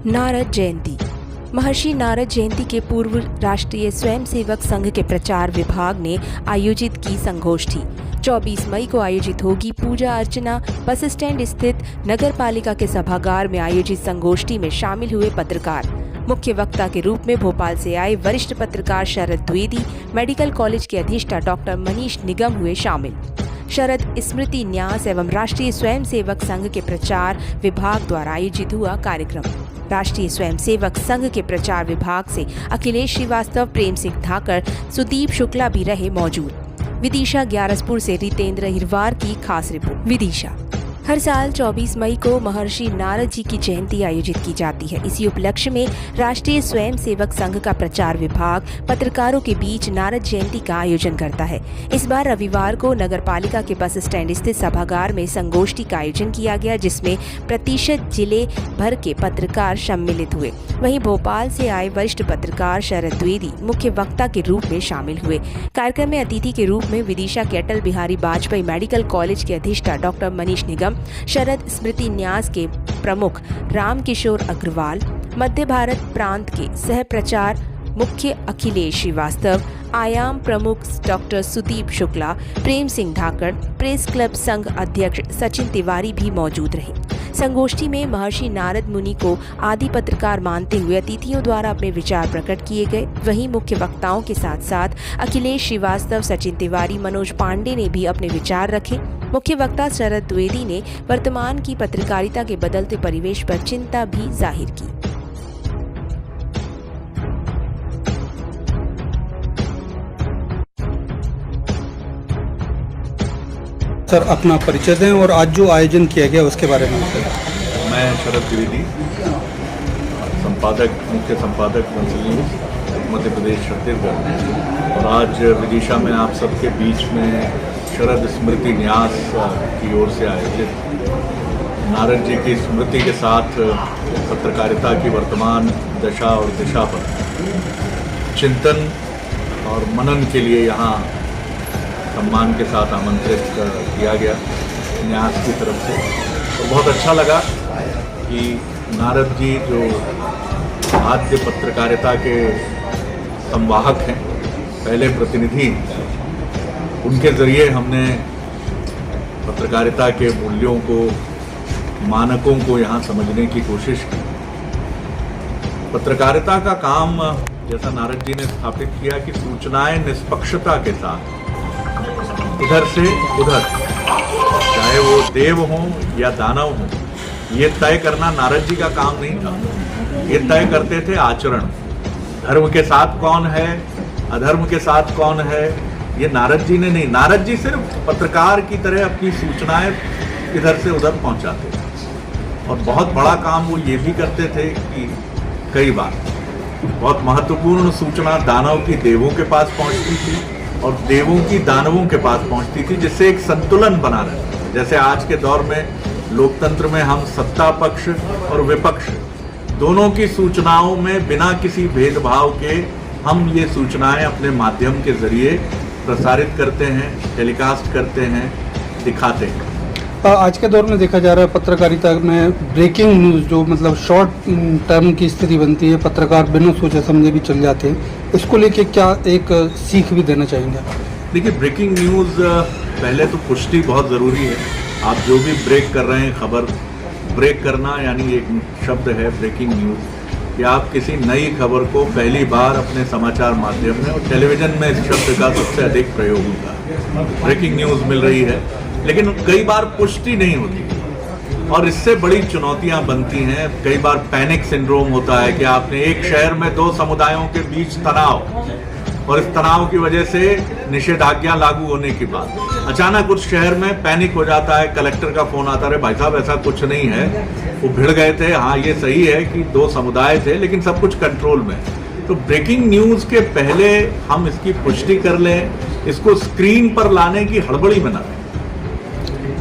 नारद जयंती। महर्षि नारद जयंती के पूर्व राष्ट्रीय स्वयंसेवक संघ के प्रचार विभाग ने आयोजित की संगोष्ठी। 24 मई को आयोजित होगी पूजा अर्चना। बस स्टैंड स्थित नगर पालिका के सभागार में आयोजित संगोष्ठी में शामिल हुए पत्रकार। मुख्य वक्ता के रूप में भोपाल से आए वरिष्ठ पत्रकार शरद द्विवेदी, मेडिकल कॉलेज के अधिष्ठा डॉक्टर मनीष निगम हुए शामिल। शरद स्मृति न्यास एवं राष्ट्रीय स्वयंसेवक संघ के प्रचार विभाग द्वारा आयोजित हुआ कार्यक्रम। राष्ट्रीय स्वयंसेवक संघ के प्रचार विभाग से अखिलेश श्रीवास्तव, प्रेम सिंह धाकड़, सुदीप शुक्ला भी रहे मौजूद। विदिशा ग्यारसपुर से रितेंद्र हिरवार की खास रिपोर्ट। विदिशा। हर साल 24 मई को महर्षि नारद जी की जयंती आयोजित की जाती है। इसी उपलक्ष्य में राष्ट्रीय स्वयंसेवक संघ का प्रचार विभाग पत्रकारों के बीच नारद जयंती का आयोजन करता है। इस बार रविवार को नगर पालिका के बस स्टैंड स्थित सभागार में संगोष्ठी का आयोजन किया गया, जिसमें प्रतिशत जिले भर के पत्रकार सम्मिलित हुए। वहीं भोपाल से आए वरिष्ठ पत्रकार शरद द्विवेदी मुख्य वक्ता के रूप में शामिल हुए। कार्यक्रम में अतिथि के रूप में विदिशा के अटल बिहारी वाजपेयी मेडिकल कॉलेज के अधिष्ठा डॉक्टर मनीष निगम, शरद स्मृति न्यास के प्रमुख राम किशोर अग्रवाल, मध्य भारत प्रांत के सह प्रचार मुख्य अखिलेश श्रीवास्तव, आयाम प्रमुख डॉक्टर सुदीप शुक्ला, प्रेम सिंह धाकड़, प्रेस क्लब संघ अध्यक्ष सचिन तिवारी भी मौजूद रहे। संगोष्ठी में महर्षि नारद मुनि को आदि पत्रकार मानते हुए अतिथियों द्वारा अपने विचार प्रकट किए गए। वहीं मुख्य वक्ताओं के साथ साथ अखिलेश श्रीवास्तव, सचिन तिवारी, मनोज पांडे ने भी अपने विचार रखे। मुख्य वक्ता शरद द्विवेदी ने वर्तमान की पत्रकारिता के बदलते परिवेश पर चिंता भी जाहिर की। सर, अपना परिचय दें और आज जो आयोजन किया गया उसके बारे में बताएं। मैं शरद द्विवेदी, संपादक, मुख्य संपादक मंथली न्यूज़ मध्य प्रदेश छत्तीसगढ़, और आज विदिशा में आप सबके बीच में शरद स्मृति न्यास की ओर से आयोजित नारद जी की स्मृति के साथ पत्रकारिता की वर्तमान दशा और दिशा पर चिंतन और मनन के लिए यहाँ सम्मान के साथ आमंत्रित किया गया न्यास की तरफ से। तो बहुत अच्छा लगा कि नारद जी जो आद्य पत्रकारिता के संवाहक हैं, पहले प्रतिनिधि, उनके ज़रिए हमने पत्रकारिता के मूल्यों को, मानकों को यहाँ समझने की कोशिश की। पत्रकारिता का काम, जैसा नारद जी ने स्थापित किया, कि सूचनाएं निष्पक्षता के साथ इधर से उधर, चाहे वो देव हों या दानव हों, ये तय करना नारद जी का काम नहीं था। ये तय करते थे आचरण। धर्म के साथ कौन है, अधर्म के साथ कौन है, ये नारद जी ने नहीं। नारद जी सिर्फ पत्रकार की तरह अपनी सूचनाएं इधर से उधर पहुंचाते थे। और बहुत बड़ा काम वो ये भी करते थे कि कई बार बहुत महत्वपूर्ण सूचना दानव की देवों के पास पहुंचती थी और देवों की दानवों के पास पहुंचती थी, जिससे एक संतुलन बना रहता है। जैसे आज के दौर में लोकतंत्र में हम सत्ता पक्ष और विपक्ष दोनों की सूचनाओं में बिना किसी भेदभाव के हम ये सूचनाएं अपने माध्यम के जरिए प्रसारित करते हैं, टेलीकास्ट करते हैं, दिखाते हैं। आज के दौर में देखा जा रहा है पत्रकारिता में ब्रेकिंग न्यूज़, जो मतलब शॉर्ट टर्म की स्थिति बनती है, पत्रकार बिना सोचे समझे भी चल जाते हैं। इसको लेके क्या एक सीख भी देना चाहेंगे? देखिए, ब्रेकिंग न्यूज़ पहले तो पुष्टि बहुत ज़रूरी है। आप जो भी ब्रेक कर रहे हैं, खबर ब्रेक करना यानी एक शब्द है ब्रेकिंग न्यूज़, कि आप किसी नई खबर को पहली बार अपने समाचार माध्यम में, और टेलीविज़न में इस शब्द का सबसे अधिक प्रयोग होता है। ब्रेकिंग न्यूज़ मिल रही है, लेकिन कई बार पुष्टि नहीं होती और इससे बड़ी चुनौतियां बनती हैं। कई बार पैनिक सिंड्रोम होता है कि आपने एक शहर में दो समुदायों के बीच तनाव, और इस तनाव की वजह से निषेधाज्ञा लागू होने के बाद अचानक उस शहर में पैनिक हो जाता है। कलेक्टर का फोन आता है, भाई साहब ऐसा कुछ नहीं है, वो भिड़ गए थे। हाँ, ये सही है कि दो समुदाय थे, लेकिन सब कुछ कंट्रोल में। तो ब्रेकिंग न्यूज़ के पहले हम इसकी पुष्टि कर लें, इसको स्क्रीन पर लाने की हड़बड़ी में न रहें।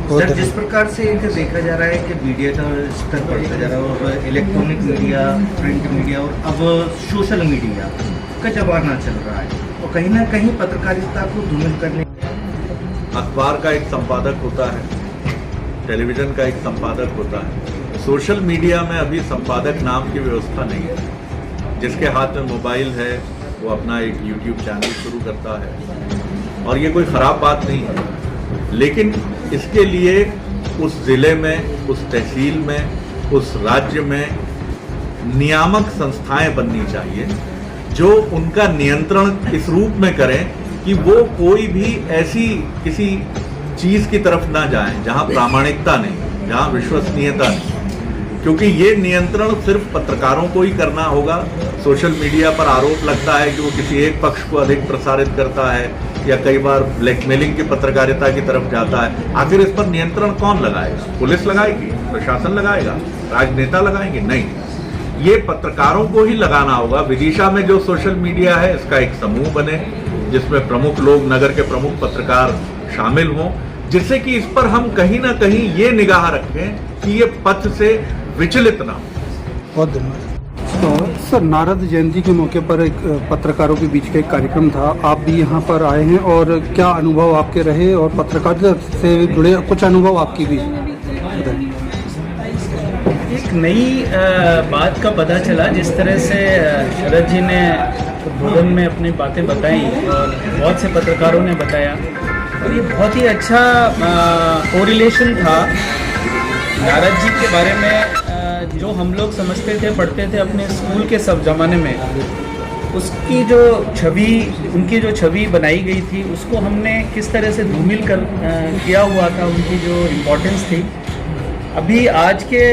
सर, जिस प्रकार से देखा जा रहा है कि मीडिया का स्तर बढ़ता जा रहा है और इलेक्ट्रॉनिक मीडिया, प्रिंट मीडिया और अब सोशल मीडिया का जमाना चल रहा है, और कहीं ना कहीं पत्रकारिता को धूमिल करने, अखबार का एक संपादक होता है, टेलीविज़न का एक संपादक होता है, सोशल मीडिया में अभी संपादक नाम की व्यवस्था नहीं है। जिसके हाथ में मोबाइल है वो अपना एक यूट्यूब चैनल शुरू करता है और ये कोई ख़राब बात नहीं है, लेकिन इसके लिए उस ज़िले में, उस तहसील में, उस राज्य में नियामक संस्थाएं बननी चाहिए जो उनका नियंत्रण इस रूप में करें कि वो कोई भी ऐसी किसी चीज़ की तरफ ना जाएं जहां प्रामाणिकता नहीं, जहां विश्वसनीयता नहीं, क्योंकि ये नियंत्रण सिर्फ पत्रकारों को ही करना होगा। सोशल मीडिया पर आरोप लगता है कि वो किसी एक पक्ष को अधिक प्रसारित करता है या कई बार ब्लैकमेलिंग की पत्रकारिता की तरफ जाता है। आखिर इस पर नियंत्रण कौन लगाएगा? पुलिस लगाएगी? प्रशासन लगाएगा? राजनेता लगाएंगे? नहीं, ये पत्रकारों को ही लगाना होगा। विदिशा में जो सोशल मीडिया है इसका एक समूह बने जिसमें प्रमुख लोग, नगर के प्रमुख पत्रकार शामिल हों, जिससे कि इस पर हम कहीं ना कहीं ये निगाह रखें कि ये पथ से विचलित ना हो। बहुत धन्यवाद। तो सर, नारद जयंती के मौके पर एक पत्रकारों के बीच का एक कार्यक्रम था, आप भी यहाँ पर आए हैं, और क्या अनुभव आपके रहे और पत्रकारिता से जुड़े कुछ अनुभव आपकी भी? एक नई बात का पता चला, जिस तरह से शरद जी ने उद्बोधन में अपनी बातें बताई और बहुत से पत्रकारों ने बताया, और ये बहुत ही अच्छा कोरिलेशन था नारद जी के बारे में। जो हम लोग समझते थे, पढ़ते थे अपने स्कूल के सब ज़माने में, उसकी जो छवि, उनकी जो छवि बनाई गई थी, उसको हमने किस तरह से धूमिल कर किया हुआ था, उनकी जो इम्पोर्टेंस थी। अभी आज के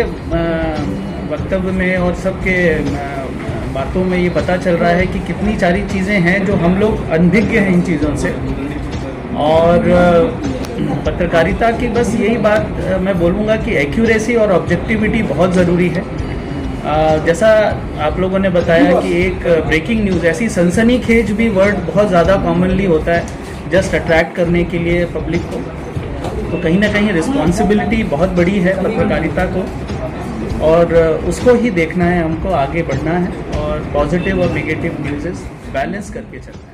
वक्तव्य में और सबके बातों में ये पता चल रहा है कि कितनी सारी चीज़ें हैं जो हम लोग अनभिज्ञ हैं इन चीज़ों से। और पत्रकारिता की बस यही बात मैं बोलूँगा कि एक्यूरेसी और ऑब्जेक्टिविटी बहुत ज़रूरी है। जैसा आप लोगों ने बताया कि एक ब्रेकिंग न्यूज़, ऐसी सनसनीखेज भी वर्ड बहुत ज़्यादा कॉमनली होता है जस्ट अट्रैक्ट करने के लिए पब्लिक को। तो कहीं ना कहीं रिस्पॉन्सिबिलिटी बहुत बड़ी है पत्रकारिता को, और उसको ही देखना है हमको, आगे बढ़ना है और पॉजिटिव और नेगेटिव न्यूज़ बैलेंस करके चलना है।